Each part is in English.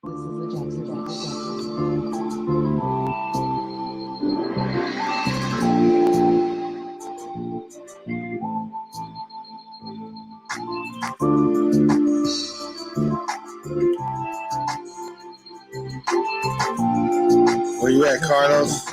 This is the Jackson. Where you at, Carlos?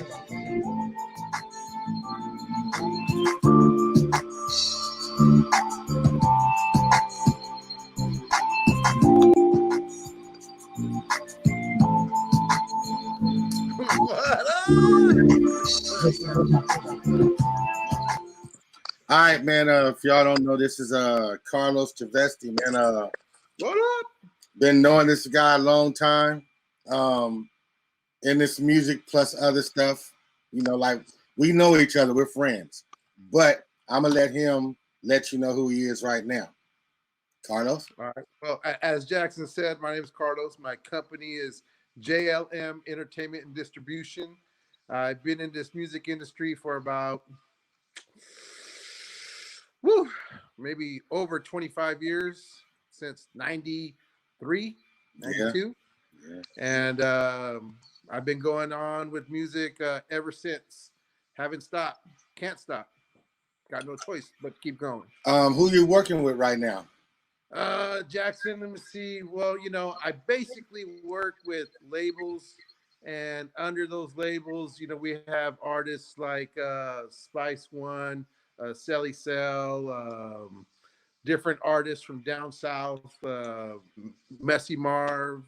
All right, man. If y'all don't know, this is Carlose Chaveste, man. What up? Been knowing this guy a long time. In this music plus other stuff, you know, like we know each other, we're friends. But I'm gonna let him let you know who he is right now. Carlos? All right. Well, as Jackson said, my name is Carlos. My company is JLM Entertainment and Distribution. I've been in this music industry for about maybe over 25 years, since 93, 92. Yeah. And I've been going on with music ever since. Haven't stopped. Can't stop. Got no choice but to keep going. Who you working with right now? Jackson, let me see. Well, you know, I basically work with labels, and under those labels, you know, we have artists like Spice One, Sally Cell, different artists from down south, Messy Marv,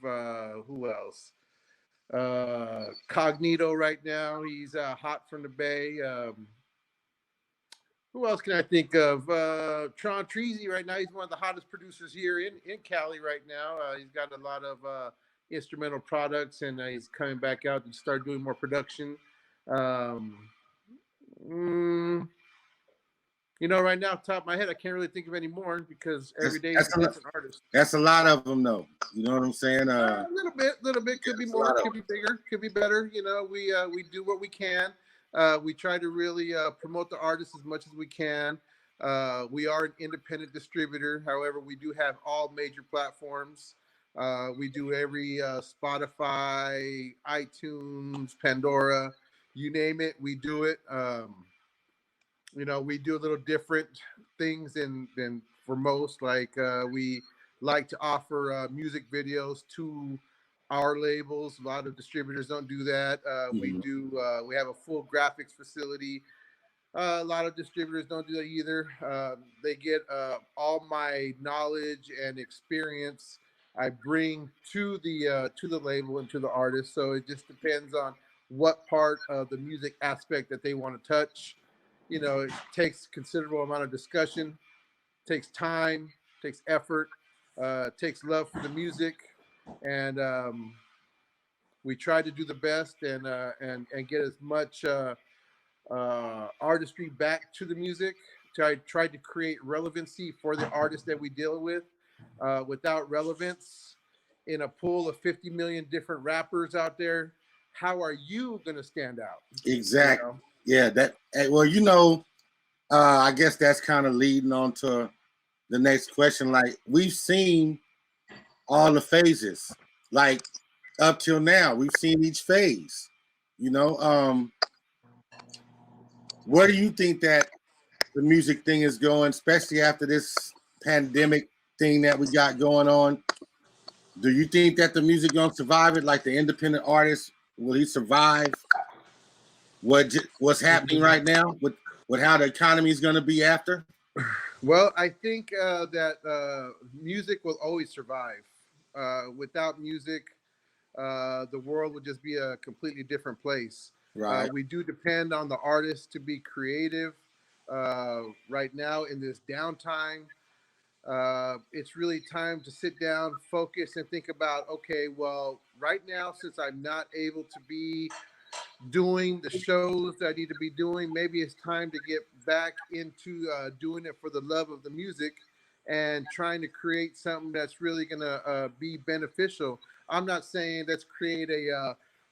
who else? Cognito right now. He's hot from the Bay. Who else can I think of? Tron Treasy right now. He's one of the hottest producers here in Cali right now. He's got a lot of instrumental products, and he's coming back out to start doing more production. Um, you know, right now, top of my head, I can't really think of any more because every day is a different artist. That's a lot of them, though. You know what I'm saying? A little bit. Could be more, could be bigger, could be better. You know, we do what we can. We try to really promote the artists as much as we can. We are an independent distributor. However, we do have all major platforms. We do every Spotify, iTunes, Pandora, you name it, we do it. You know, we do a little different things than for most. Like we like to offer music videos to our labels. A lot of distributors don't do that. We do. We have a full graphics facility. A lot of distributors don't do that either. They get all my knowledge and experience I bring to the label and to the artist. So it just depends on what part of the music aspect that they want to touch. You know, it takes considerable amount of discussion, takes time, takes effort, takes love for the music, and we try to do the best and get as much artistry back to the music. Try to create relevancy for the artists that we deal with. Without relevance, in a pool of 50 million different rappers out there, how are you going to stand out? Exactly. You know? Yeah. That. Well, you know, I guess that's kind of leading on to the next question. Like we've seen all the phases, like up till now, we've seen each phase. You know, where do you think that the music thing is going, especially after this pandemic thing that we got going on? Do you think that the music gonna survive it? Like the independent artist, will he survive what's happening right now with how the economy is gonna be after? Well, I think that music will always survive. Without music, the world would just be a completely different place. Right. We do depend on the artists to be creative. Right now, in this downtime, it's really time to sit down, focus, and think about, okay, well, right now, since I'm not able to be doing the shows that I need to be doing, maybe it's time to get back into doing it for the love of the music and trying to create something that's really going to be beneficial. I'm not saying let's create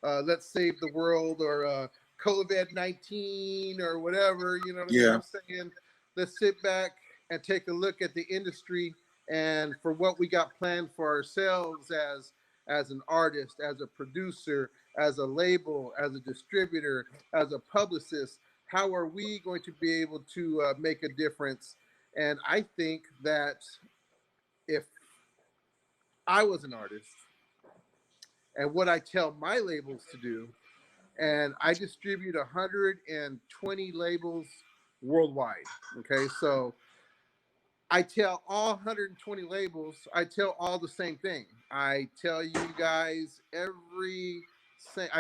let's save the world or COVID-19 or whatever, you know what I mean? I'm saying let's sit back and take a look at the industry and for what we got planned for ourselves as as an artist, as a producer, as a label, as a distributor, as a publicist? How are we going to be able to make a difference? And I think that if I was an artist and what I tell my labels to do, and I distribute 120 labels worldwide. Okay, so I tell all 120 labels, I tell all the same thing. I tell you guys I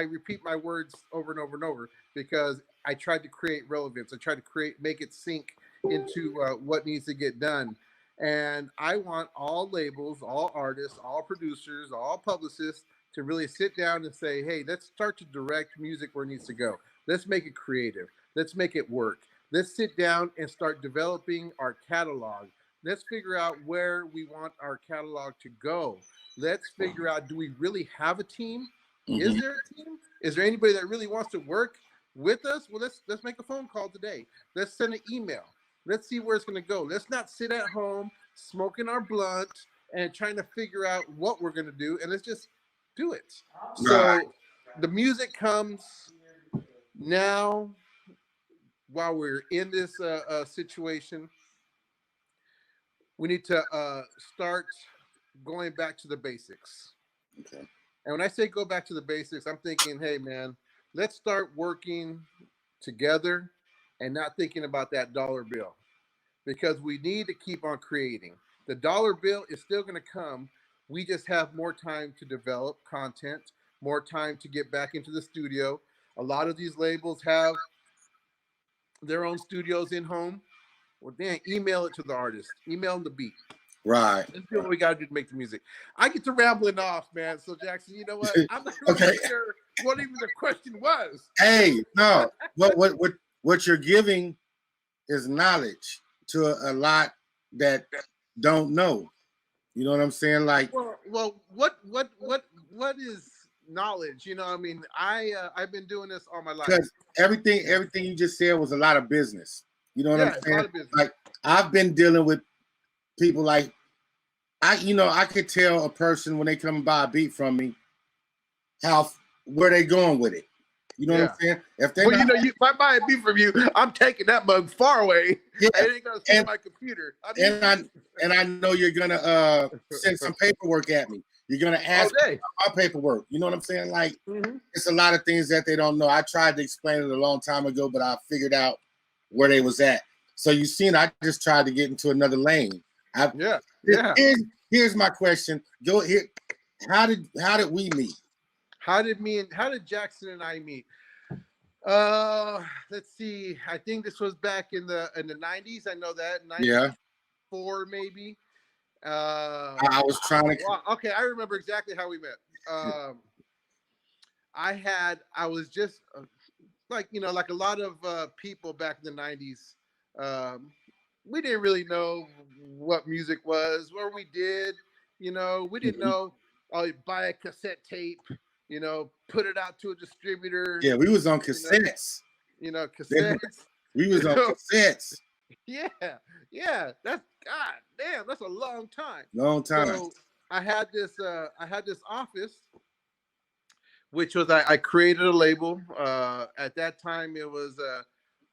repeat my words over and over and over because I tried to create relevance. I tried to make it sink into what needs to get done. And I want all labels, all artists, all producers, all publicists to really sit down and say, hey, let's start to direct music where it needs to go. Let's make it creative. Let's make it work. Let's sit down and start developing our catalog. Let's figure out where we want our catalog to go. Let's figure out, do we really have a team? Mm-hmm. Is there a team? Is there anybody that really wants to work with us? Well, let's make a phone call today. Let's send an email. Let's see where it's going to go. Let's not sit at home smoking our blunt and trying to figure out what we're going to do. And let's just do it. Right. So the music comes now while we're in this situation. We need to start going back to the basics. Okay. And when I say go back to the basics, I'm thinking, hey, man, let's start working together and not thinking about that dollar bill, because we need to keep on creating. The dollar bill is still going to come. We just have more time to develop content, more time to get back into the studio. A lot of these labels have their own studios in home. Well, then email it to the artist. Email them the beat. Right. Let's do what we got to do to make the music. I get to rambling off, man. So, Jackson, you know what? I'm not really sure what even the question was. Hey, no. What you're giving is knowledge to a lot that don't know. You know what I'm saying? Like, well, what is knowledge? You know, I mean, I've been doing this all my life. Because everything you just said was a lot of business. You know what I'm saying? A lot of business. Like, I've been dealing with people like I could tell a person when they come and buy a beat from me where they going with it. You know what I'm saying? If they if I buy a beat from you, I'm taking that mug far away. Yeah. I ain't gonna see my computer. I know you're gonna send some paperwork at me. You're gonna ask me about my paperwork. You know what I'm saying? Like, It's a lot of things that they don't know. I tried to explain it a long time ago, but I figured out where they was at. So you seen, I just tried to get into another lane. Here's my question. Go here. How did we meet? How did Jackson and I meet? Let's see. I think this was back in the 90s. I know that. 94 maybe. I was trying to. Okay, I remember exactly how we met. I was just like a lot of people back in the 90s. We didn't really know what music was, or we did. We didn't know. Buy a cassette tape. Put it out to a distributor. Yeah, we was on cassettes. Cassettes. We was on cassettes. Yeah. That's that's a long time. Long time. So I had this office, which was I created a label. At that time, it was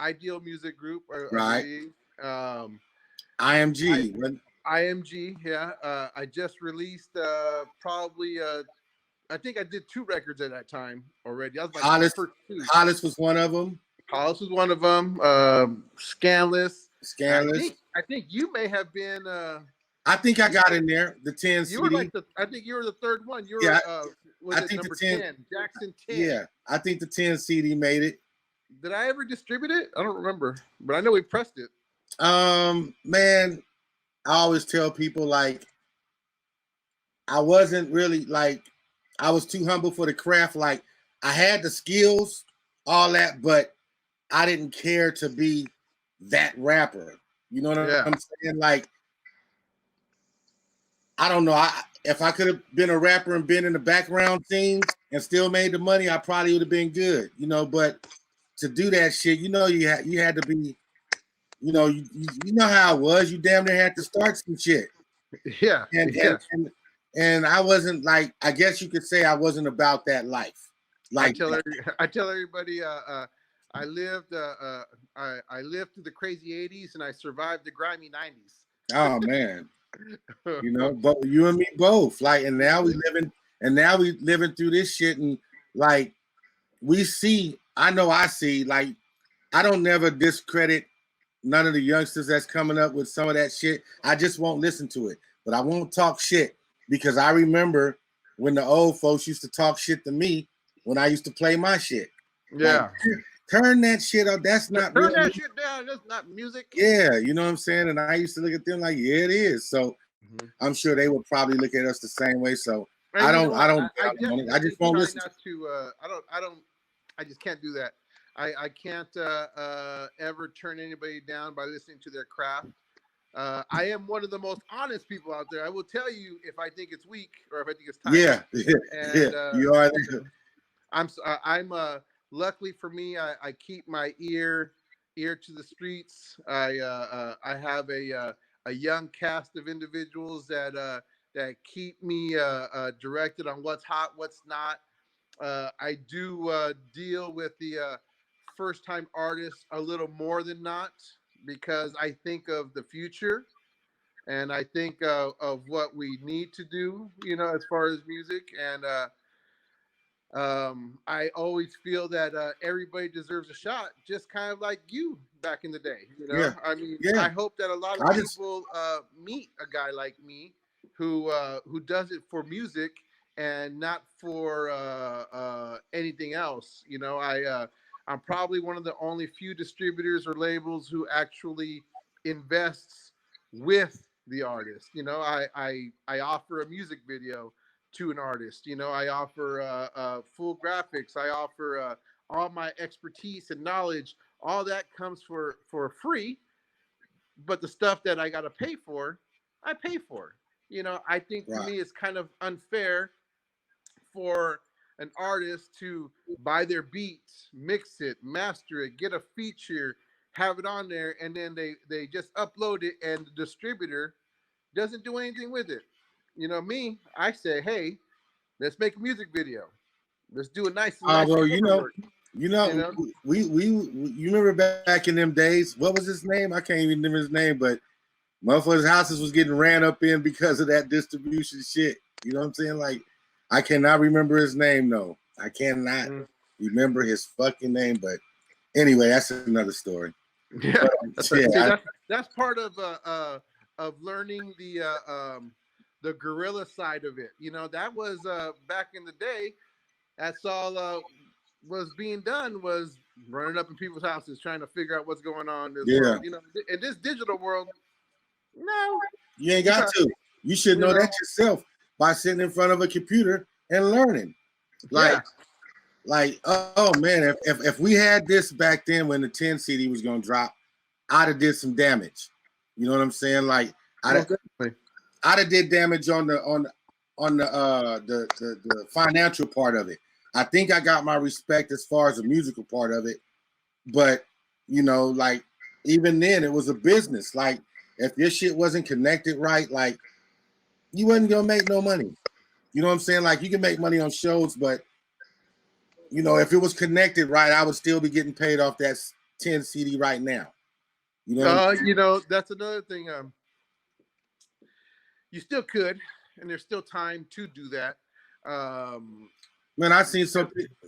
Ideal Music Group. Right. IMG. IMG. Yeah. I just released probably. I think I did 2 records at that time already. That was my first 2. Hollis was one of them. Hollis was one of them. Scanless. I think you may have been. I think I got in there. The 10 CD. You were I think you were the third one. You were. I think number 10. Jackson 10. Yeah, I think the 10 CD made it. Did I ever distribute it? I don't remember, but I know we pressed it. Man, I always tell people like I wasn't really like. I was too humble for the craft. Like, I had the skills, all that, but I didn't care to be that rapper. You know what I'm saying? Like, I don't know. If I could have been a rapper and been in the background scenes and still made the money, I probably would have been good. But to do that shit, you had to be, you know how it was. You damn near had to start some shit. Yeah. and I wasn't like, I guess you could say I wasn't about that life. Like I tell everybody, I lived I lived through the crazy 80s and I survived the grimy 90s. oh man, but you and me both. Like, and now we living through this shit, and like we see, I know I see, like I don't never discredit none of the youngsters that's coming up with some of that shit. I just won't listen to it, but I won't talk shit because I remember when the old folks used to talk shit to me when I used to play my shit. Yeah. Like, turn that shit up. That's not turn that shit down. That's not music. Yeah, you know what I'm saying? And I used to look at them like, yeah, it is. So I'm sure they would probably look at us the same way. So I just won't listen. I just can't do that. I can't ever turn anybody down by listening to their craft. I am one of the most honest people out there. I will tell you if I think it's weak or if I think it's tight. Yeah, you are. I'm luckily for me, I keep my ear to the streets. I have a young cast of individuals that keep me directed on what's hot, what's not. I do deal with the first-time artists a little more than not because I think of the future and I think of what we need to do, as far as music. And I always feel that everybody deserves a shot, just kind of like you back in the day. I mean, I hope that a lot of people meet a guy like me who does it for music and not for anything else. I'm probably one of the only few distributors or labels who actually invests with the artist. I offer a music video to an artist. I offer full graphics. I offer all my expertise and knowledge. All that comes for free, but the stuff that I got to pay for, I pay for. I think to me it's kind of unfair for an artist to buy their beats, mix it, master it, get a feature, have it on there, and then they just upload it and the distributor doesn't do anything with it. Me, I say, hey, let's make a music video. Let's do a nice. Well, you remember back in them days? What was his name? I can't even remember his name, but motherfuckers' houses was getting ran up in because of that distribution shit. You know what I'm saying? Like, I cannot remember his name. No, I cannot remember his fucking name. But anyway, that's another story. Yeah, that's part of learning the guerrilla side of it. That was back in the day. That's all was being done was running up in people's houses trying to figure out what's going on in this world. In this digital world, no, you ain't got to. You should know that yourself by sitting in front of a computer and learning. Like, oh man, if we had this back then when the 10 CD was gonna drop, I'd have did some damage. You know what I'm saying? Like, I'd have did damage on the financial part of it. I think I got my respect as far as the musical part of it, but like even then it was a business. Like, if your shit wasn't connected right, like you wasn't gonna make no money. You know what I'm saying? Like, you can make money on shows, but if it was connected right, I would still be getting paid off that 10 CD right now. That's another thing. You still could, and there's still time to do that. Man, I've seen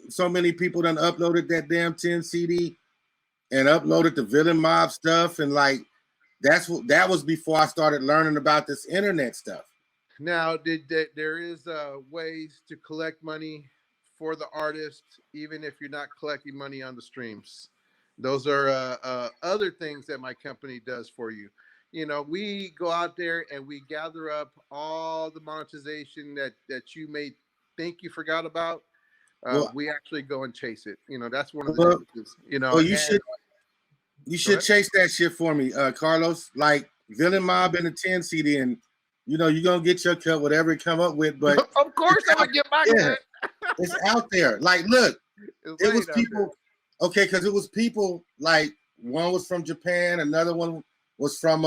so many people done uploaded that damn 10 CD and uploaded the Villain Mob stuff, and like that was before I started learning about this internet stuff. Now, there is ways to collect money for the artist, even if you're not collecting money on the streams. Those are other things that my company does for you. We go out there and we gather up all the monetization that you may think you forgot about. We actually go and chase it. That's one of the differences. Well, you should chase that shit for me, Carlos. Like, Villain Mob and the 10 CD, and you're gonna get your cut, whatever it come up with. But of course, I'm gonna get my cut. It's out there. Like, look, it was people. Okay, because it was people like one was from Japan, another one was from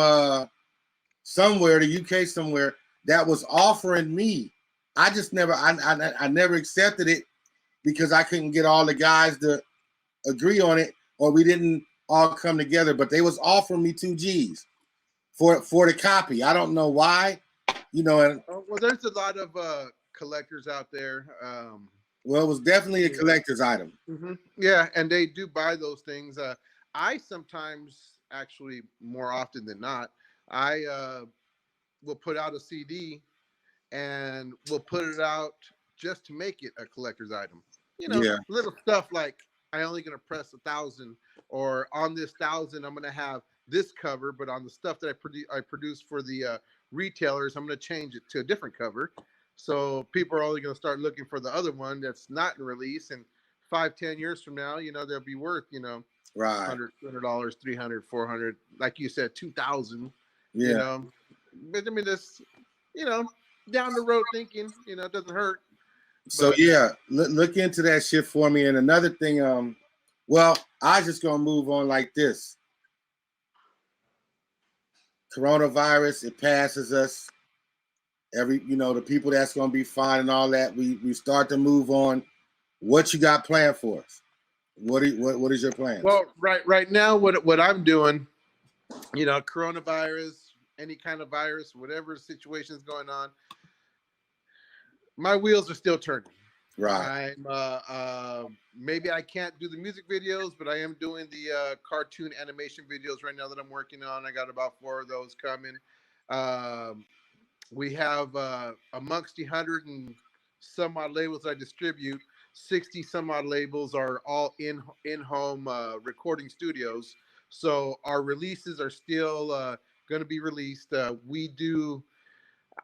somewhere, the UK somewhere, that was offering me. I just never, I never accepted it because I couldn't get all the guys to agree on it, or we didn't all come together. But they was offering me 2 G's for the copy. I don't know why, you know. And well, there's a lot of collectors out there. Well, it was definitely a collector's item. Mm-hmm. Yeah, and they do buy those things. I sometimes, actually, more often than not, I will put out a CD and we'll put it out just to make it a collector's item. You know, Yeah. little stuff like I only gonna press 1,000, or on this 1,000 I'm gonna have this cover, but on the stuff that I produce for the retailers, I'm gonna change it to a different cover. So people are only gonna start looking for the other one that's not in release, and 5-10 years from now, you know, they'll be worth, you know, Right. $100, 300, 400, like you said, 2,000. Yeah. You know, but I mean, this, you know, down the road thinking, you know, it doesn't hurt. So yeah, look into that shit for me. And another thing, well, I just gonna move on like this. Coronavirus, it passes us. You know, the people that's gonna be fine and all that. We start to move on. What you got planned for us? What is your plan? Well, right now, what I'm doing, you know, coronavirus, any kind of virus, whatever situation is going on, my wheels are still turning. Right. I'm maybe I can't do the music videos, but I am doing the cartoon animation videos right now that I'm working on. I got about 4 of those coming. We have amongst the 100 and some odd labels I distribute, 60 some odd labels are all in-home recording studios. So our releases are still going to be released. We do,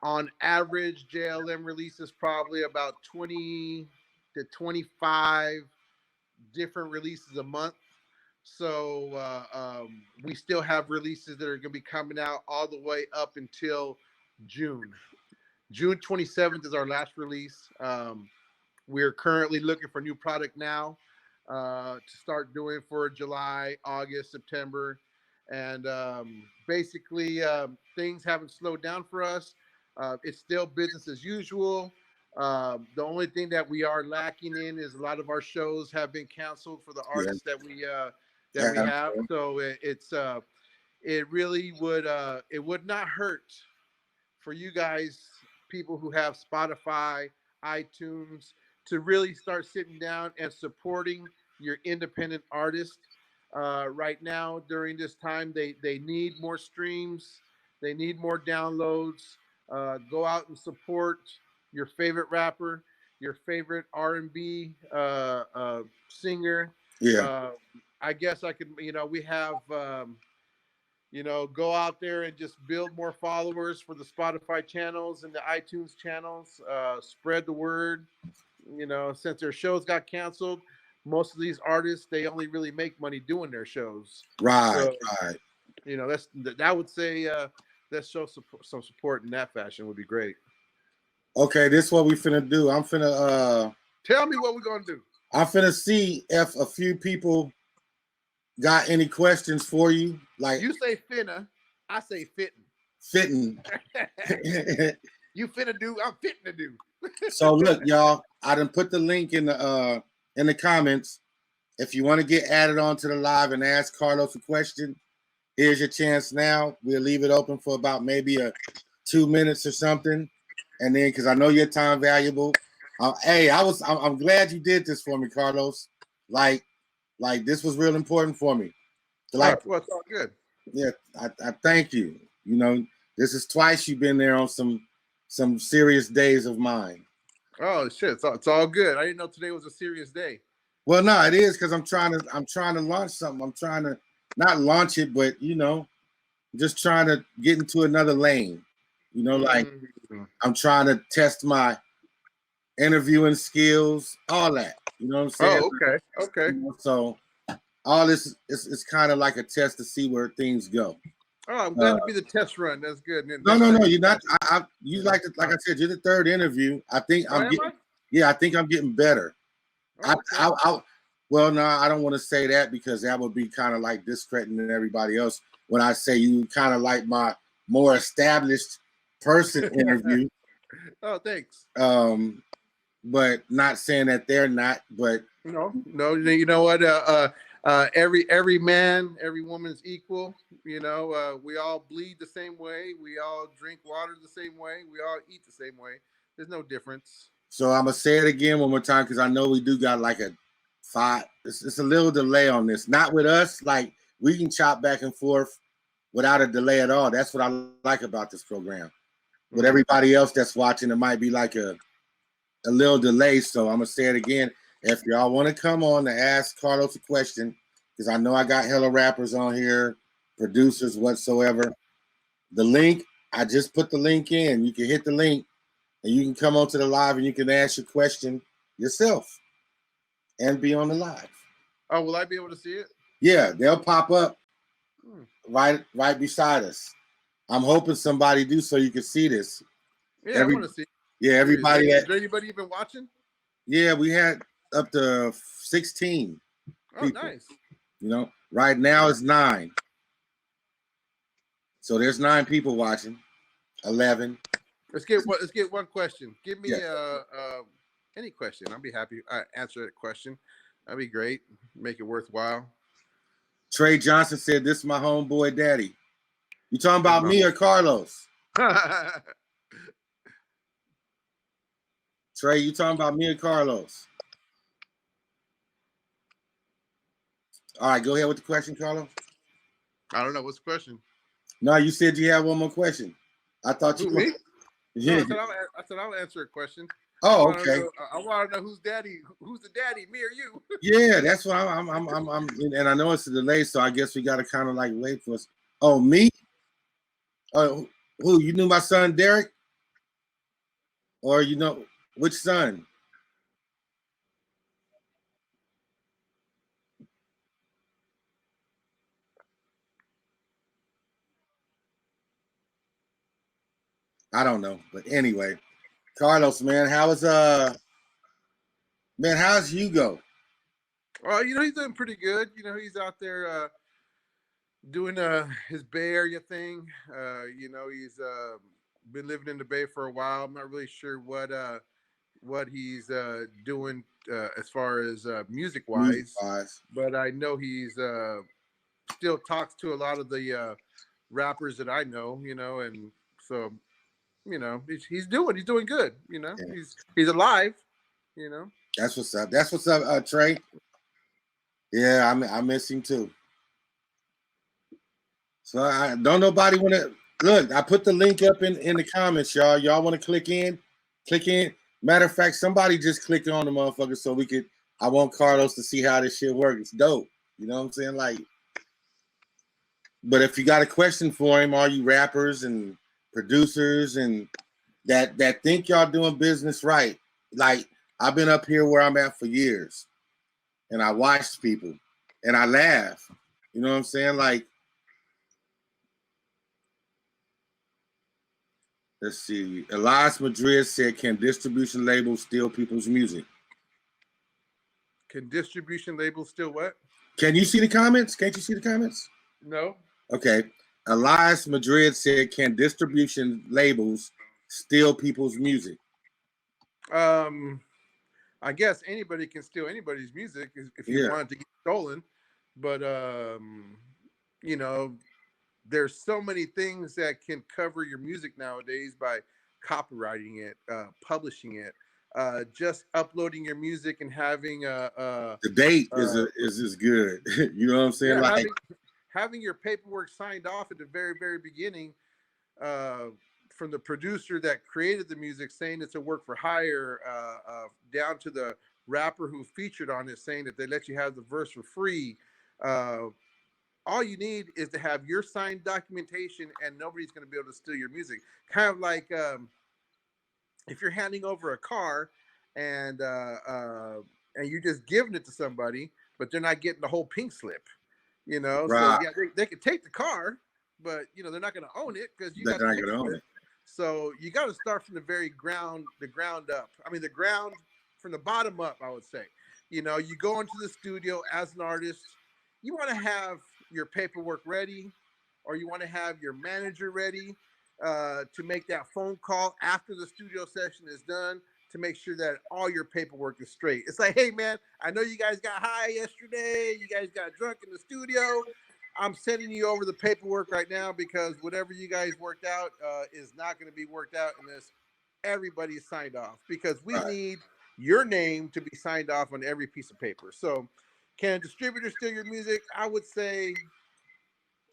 on average, JLM releases probably about 20 to 25 different releases a month. So we still have releases that are going to be coming out all the way up until June. June 27th is our last release. We're currently looking for new product now to start doing for July, August, September. And basically, things haven't slowed down for us. It's still business as usual. The only thing that we are lacking in is a lot of our shows have been canceled for the artists that we have. So it really would it would not hurt for you guys, people who have Spotify, iTunes, to really start sitting down and supporting your independent artist. Right now, during this time, they need more streams, they need more downloads. Go out and support your favorite rapper, your favorite R&B singer. Yeah. I guess I could, you know, we have. You know, go out there and just build more followers for the Spotify channels and the iTunes channels. Spread the word. You know, since their shows got canceled, most of these artists, they only really make money doing their shows. Right. So, Right. You know, I would say let's show some support in that fashion would be great. Okay, this is what we finna do. I'm finna tell me what we're gonna do. I'm finna see if a few people got any questions for you. Like, you say finna, I say fitting. Fitting. You finna do, I'm fitting to do. So look, y'all, I done put the link in the comments. If you want to get added on to the live and ask Carlose a question, here's your chance now. We'll leave it open for about maybe 2 minutes or something. And then, because I know your time valuable. Hey, I'm glad you did this for me, Carlose. Like this was real important for me. Like, well, it's all good. Yeah, I thank you. You know, this is twice you've been there on some serious days of mine. Oh shit, it's all good. I didn't know today was a serious day. Well, no, it is because I'm trying to launch something. I'm trying to not launch it, but you know, just trying to get into another lane. You know, like I'm trying to test my interviewing skills, all that. You know what I'm saying? Oh, okay. You know, so all this is kind of like a test to see where things go. Oh, I'm glad to be the test run. That's good. No, you're not. You like I said, you're the third interview. I think I'm getting. Yeah, I think I'm getting better. Oh, okay. Well, no, I don't want to say that because that would be kind of like discrediting everybody else. When I say you kind of like my more established person interview. Oh, thanks. But not saying that they're not. But No. You know what? Every man, every woman is equal. You know, we all bleed the same way. We all drink water the same way. We all eat the same way. There's no difference. so I'm gonna say it again one more time because I know we do got like a 5. It's a little delay on this. Not with us. Like we can chop back and forth without a delay at all. That's what I like about this program. With everybody else that's watching, it might be like a little delay. So I'm gonna say it again. If y'all want to come on to ask Carlos a question, because I know I got hella rappers on here, producers whatsoever. The link, I just put the link in. You can hit the link and you can come onto the live and you can ask your question yourself and be on the live. Oh, will I be able to see it? Yeah, they'll pop up right beside us. I'm hoping somebody do so you can see this. Yeah, I want to see. Yeah, everybody. Is there anybody even watching? Yeah, we had up to 16 people. Oh, nice. You know, right now it's 9. So there's 9 people watching. 11. Let's get one question. Give me any question. I'll be happy answer that question. That'd be great. Make it worthwhile. Trey Johnson said, "This is my homeboy daddy." You talking about me or Carlos? Trey, you talking about me or Carlos? All right, go ahead with the question, Carlos. I don't know. What's the question? No, you said you had one more question. I thought you me? Yeah. No, I said I'll answer a question. Oh, okay. I want to know who's daddy. Who's the daddy, me or you? Yeah, that's what I'm and I know it's a delay, so I guess we got to kind of like wait for us. Oh, me? Oh, who? You knew my son Derek? Or you know which son? I don't know, but anyway, Carlos, man, how's Hugo? Well, you know, he's doing pretty good. You know, he's out there doing his Bay Area thing. You know, he's been living in the Bay for a while. I'm not really sure what he's doing as far as music wise, but I know he's still talks to a lot of the rappers that I know. You know, and so you know he's doing good. You know, yeah. He's alive. You know, that's what's up. That's what's up, Trey. Yeah, I miss him too. So I don't nobody want to look. I put the link up in the comments, y'all. Y'all want to click in? Click in. Matter of fact, somebody just clicked on the motherfucker so we could. I want Carlos to see how this shit works. It's dope. You know what I'm saying? Like, but if you got a question for him, all you rappers and producers and that think y'all doing business right, like I've been up here where I'm at for years, and I watch people and I laugh. You know what I'm saying? Like, let's see. Elias Madrid said, "Can distribution labels steal people's music?" Can distribution labels steal what? Can you see the comments? Can't you see the comments? No. Okay. Elias Madrid said, "Can distribution labels steal people's music?" I guess anybody can steal anybody's music if you want it to get stolen, but you know, there's so many things that can cover your music nowadays by copywriting it, publishing it, just uploading your music and having the date is good. You know what I'm saying? Yeah, like having your paperwork signed off at the very, very beginning from the producer that created the music saying it's a work for hire, down to the rapper who featured on it saying that they let you have the verse for free. All you need is to have your signed documentation and nobody's going to be able to steal your music. Kind of like if you're handing over a car and you're just giving it to somebody, but they're not getting the whole pink slip, you know? Right. So yeah, they could take the car, but you know, they're not going to own it because you got not going to own it. So you got to start from the ground up. I mean, the ground from the bottom up, I would say. You know, you go into the studio as an artist, you want to have your paperwork ready, or you want to have your manager ready. to make that phone call after the studio session is done to make sure that all your paperwork is straight. It's like, hey man, I know you guys got high yesterday, you guys got drunk in the studio. I'm sending you over the paperwork right now because whatever you guys worked out is not going to be worked out unless everybody is signed off, because we need your name to be signed off on every piece of paper. So can a distributor steal your music? I would say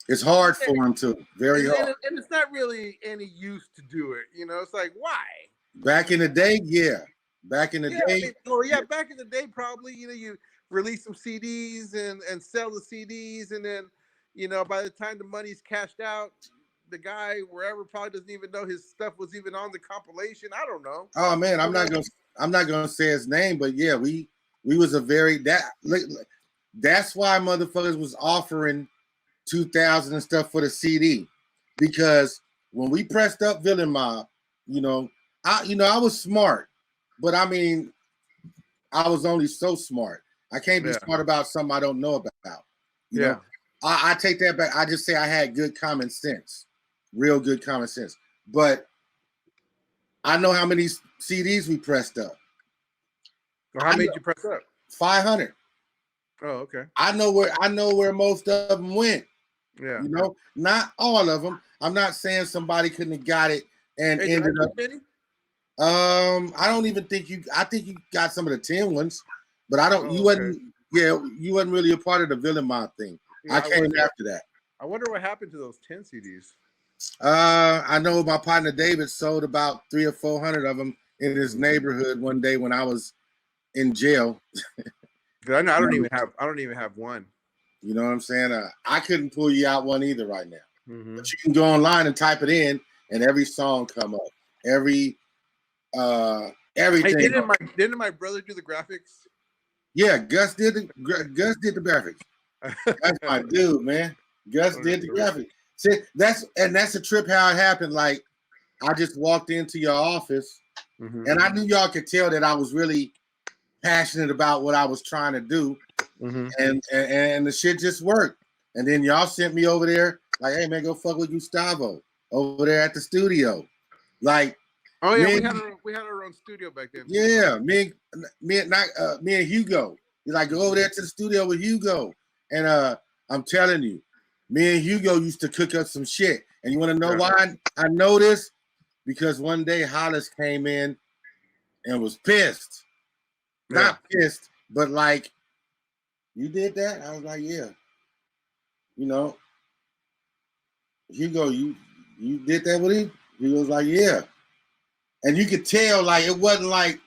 it's hard for them to. Very hard. And it's not really any use to do it. You know, it's like, why? Back in the day, yeah. Back in the day. Back in the day, probably, you know, you release some CDs and sell the CDs. And then, you know, by the time the money's cashed out, the guy wherever probably doesn't even know his stuff was even on the compilation. I don't know. Oh man, I'm not gonna say his name, but yeah, we was a very that's why motherfuckers was offering 2,000 and stuff for the CD, because when we pressed up Villain Mob, I was smart, but I mean, I was only so smart. I can't be smart about something I don't know about. You know? I take that back. I just say I had good common sense, real good common sense. But I know how many CDs we pressed up. Well, how many did you press up? 500. Oh, okay. I know where most of them went. Yeah. You know, not all of them. I'm not saying somebody couldn't have got it and ended up. I don't even think you. I think you got some of the 10 ones, but I don't. You wasn't. Yeah, you wasn't really a part of the Villain Mob thing. Yeah, I came after that. I wonder what happened to those 10 CDs. I know my partner David sold about 300 or 400 of them in his neighborhood one day when I was in jail. I don't even have one. You know what I'm saying? I couldn't pull you out one either right now. Mm-hmm. But you can go online and type it in, and every song come up. Everything. Hey, didn't my brother do the graphics? Yeah, Gus did the graphics. That's my dude, man. Gus did the graphics. See, that's a trip how it happened. Like, I just walked into your office, and I knew y'all could tell that I was really passionate about what I was trying to do, and the shit just worked. And then y'all sent me over there, like, hey man, go fuck with Gustavo over there at the studio. Like, oh yeah, we had our own studio back then. Yeah, me and Hugo. He's like, go over there to the studio with Hugo. And I'm telling you, me and Hugo used to cook up some shit. And you want to know why I know this? Because one day Hollis came in and was pissed. Not pissed, but like, you did that? I was like, yeah. You know, Hugo, you did that with him? He was like, yeah. And you could tell, like, it wasn't like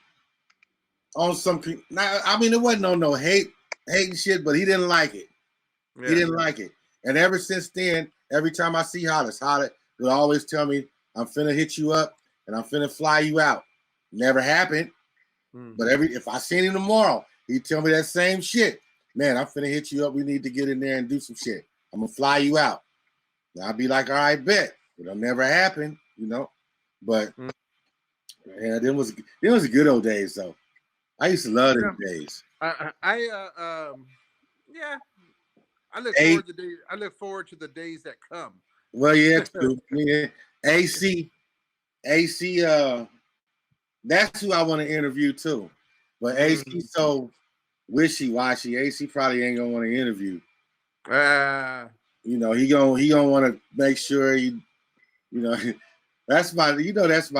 on some. I mean, it wasn't on no hating shit, but he didn't like it. Yeah. He didn't like it. And ever since then, every time I see Hollis will always tell me, I'm finna hit you up and I'm finna fly you out. Never happened. But if I seen him tomorrow, he'd tell me that same shit. Man, I'm finna hit you up. We need to get in there and do some shit. I'm gonna fly you out. And I'll be like, all right, bet. It'll never happen, you know. But yeah, them was the good old days though. I used to love them days. I look forward to the days that come. Well, yeah, too. Yeah. AC, that's who I want to interview too. But AC so wishy-washy. AC probably ain't gonna want to interview. You know, he gonna want to make sure that's my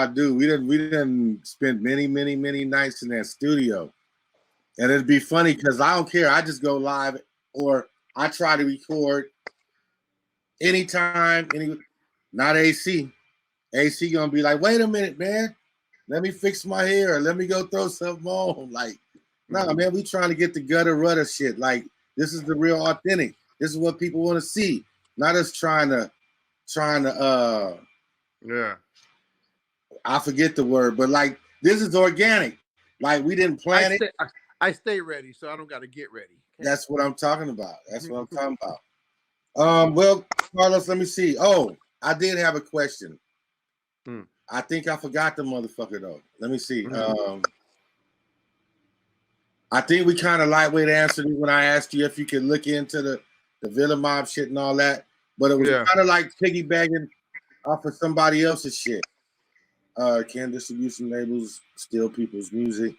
dude. We didn't spend many nights in that studio. And it'd be funny because I don't care. I just go live or I try to record anytime, not AC. AC gonna be like, wait a minute, man. Let me fix my hair. Let me go throw something on. Like, nah, man, we trying to get the gutter rudder shit. Like, this is the real authentic. This is what people want to see. Not us trying to I forget the word, but like, this is organic. Like, we didn't plan it. I stay ready, so I don't got to get ready. Okay? That's what I'm talking about. Well, Carlos, let me see. Oh, I did have a question. I think I forgot the motherfucker though. Let me see. I think we kind of lightweight answered it when I asked you if you could look into the Villain Mob shit and all that. But it was kind of like piggybacking off of somebody else's shit. Can distribution labels steal people's music?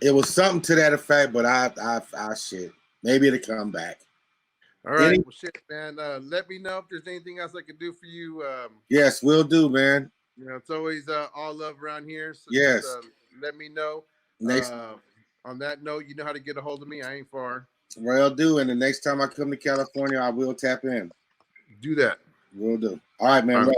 It was something to that effect, but I shit. Maybe it'll come back. All right. Well, shit, man. Let me know if there's anything else I can do for you. Yes, we'll do, man. You know, it's always all love around here. So yes. just, let me know. On that note, you know how to get a hold of me. I ain't far. Well, do. And the next time I come to California, I will tap in. Do that. Will do. All right, man. All right.